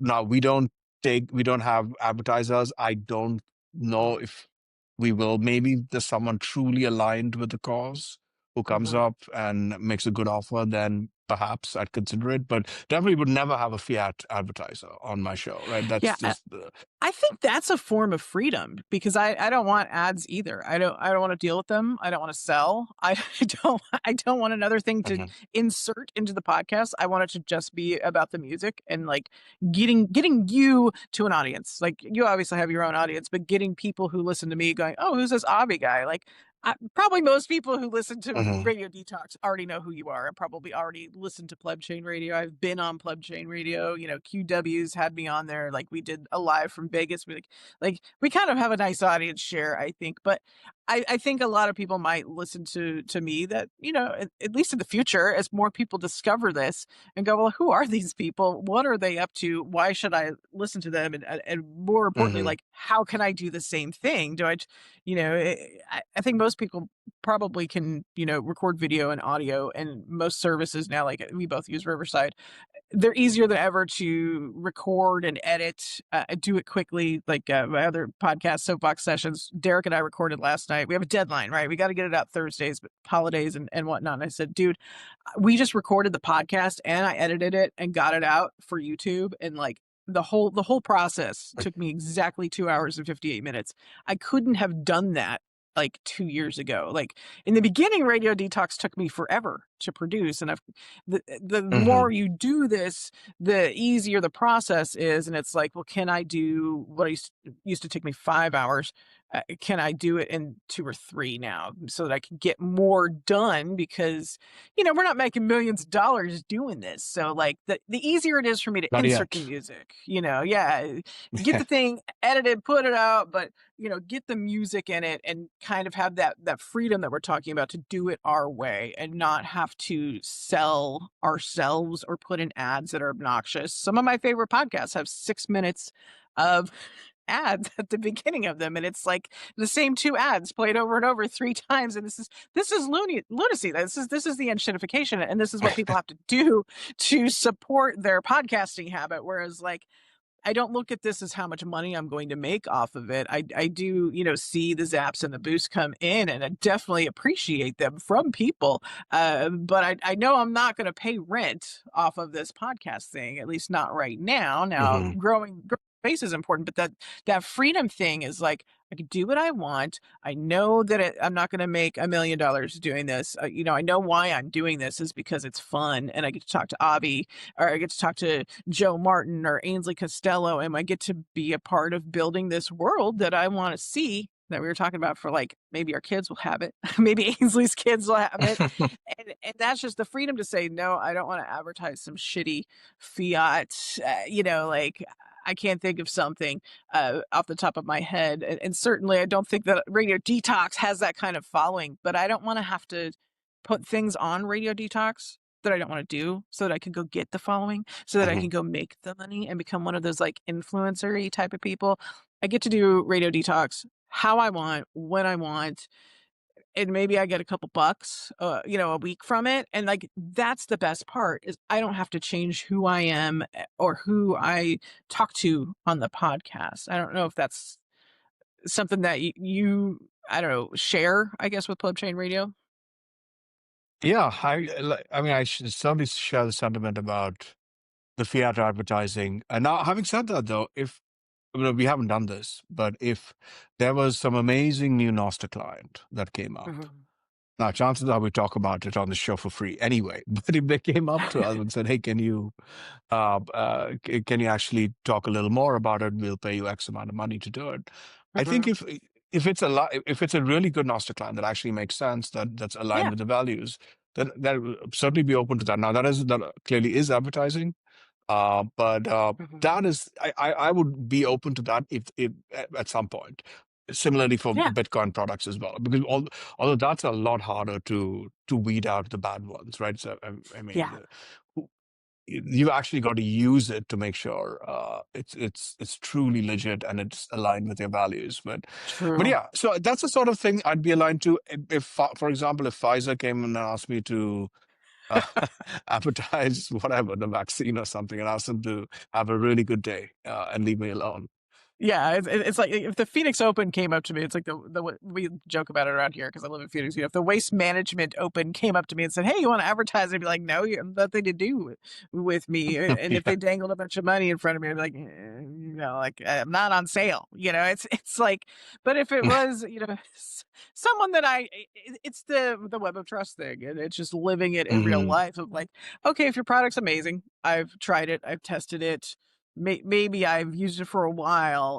Now we don't have advertisers. I don't know if we will. Maybe there's someone truly aligned with the cause who comes Mhm. up and makes a good offer, then perhaps I'd consider it. But definitely would never have a Fiat advertiser on my show, right? That's Yeah, just the I think that's a form of freedom because I don't want ads either. I don't wanna deal with them. I don't wanna sell. I don't want another thing to Mhm, insert into the podcast. I want it to just be about the music and, like, getting you to an audience. Like, you obviously have your own audience, but getting people who listen to me going, "Oh, who's this Avi guy?" Like, probably most people who listen to mhm, Radio Detox already know who you are and probably already listened to Pleb Chain Radio. I've been on Pleb Chain Radio. QW's had me on there. Like we did a live from Vegas. We kind of have a nice audience share, I think. But I think a lot of people might listen to me that, at least in the future, as more people discover this and go, well, who are these people? What are they up to? Why should I listen to them? And more importantly, mhm. like, how can I do the same thing? I think most people probably can, record video and audio, and most services now, like we both use Riverside, they're easier than ever to record and edit, do it quickly. Like my other podcast, Soapbox Sessions, Derek and I recorded last night. We have a deadline, right? We got to get it out Thursdays, but holidays and whatnot. And I said, dude, we just recorded the podcast and I edited it and got it out for YouTube. And like the whole process took me exactly 2 hours and 58 minutes. I couldn't have done that like 2 years ago. Like in the beginning, Radio Detox took me forever to produce. And the more Mhm. you do this, the easier the process is. And it's like, well, can I do what used to take me 5 hours? Can I do it in 2 or 3 now so that I can get more done? Because we're not making millions of dollars doing this. So like the easier it is for me to Not insert the yet. music, yeah, get the thing edited, put it out, but get the music in it and kind of have that freedom that we're talking about to do it our way and not have to sell ourselves or put in ads that are obnoxious. Some of my favorite podcasts have 6 minutes of ads at the beginning of them, and it's like the same two ads played over and over 3 times, and this is lunacy. This is the enshittification, and this is what people have to do to support their podcasting habit. Whereas, like, I don't look at this as how much money I'm going to make off of it. I do, see the zaps and the boosts come in, and I definitely appreciate them from people. But I know I'm not going to pay rent off of this podcast thing, at least not right now. Now, Mhm, growing space is important, but that freedom thing is like I can do what I want. I know that I'm not going to make $1 million doing this. I know why I'm doing this is because it's fun, and I get to talk to Avi, or I get to talk to Joe Martin or Ainsley Costello, and I get to be a part of building this world that I want to see. That we were talking about for like maybe our kids will have it, maybe Ainsley's kids will have it, and that's just the freedom to say no. I don't want to advertise some shitty Fiat. Like I can't think of something off the top of my head, and certainly I don't think that Radio Detox has that kind of following. But I don't want to have to put things on Radio Detox that I don't want to do so that I can go get the following, so that I can mhm. go make the money and become one of those like influencer type of people. I get to do Radio Detox how I want, when I want, and maybe I get a couple bucks, a week from it. And like that's the best part is I don't have to change who I am or who I talk to on the podcast. I don't know if that's something that I don't know, share, I guess, with Pleb Chain Radio. Yeah, I mean, I should certainly share the sentiment about the Fiat advertising. And now, having said that, though, if we haven't done this, but if there was some amazing new Noster client that came up, Mhm. now chances are we talk about it on the show for free anyway. But if they came up to us and said, "Hey, can you actually talk a little more about it? We'll pay you X amount of money to do it." I think Mhm. if it's a really good Noster client that actually makes sense, that's aligned Yeah. with the values, then that will certainly be open to that. Now that clearly is advertising, but Mhm. that is I would be open to that if at some point. Similarly for Yeah. Bitcoin products as well, because although that's a lot harder to weed out the bad ones, right? So I mean, Yeah. you actually got to use it to make sure it's truly legit and it's aligned with your values. But True. yeah, so that's the sort of thing I'd be aligned to. If for example, if Pfizer came and asked me to uh, advertise whatever, the vaccine or something, and ask them to have a really good day, and leave me alone. Yeah, it's like if the Phoenix Open came up to me, it's like we joke about it around here because I live in Phoenix. You know, if the Waste Management Open came up to me and said, "Hey, you want to advertise?" I'd be like, "No, you have nothing to do with me." And if Yeah. they dangled a bunch of money in front of me, I'd be like, you know, like I'm not on sale. You know, it's like, but if it was, you know, someone that it's the web of trust thing, and it's just living it in real Mhm. life of like, okay, if your product's amazing, I've tried it, I've tested it, maybe I've used it for a while.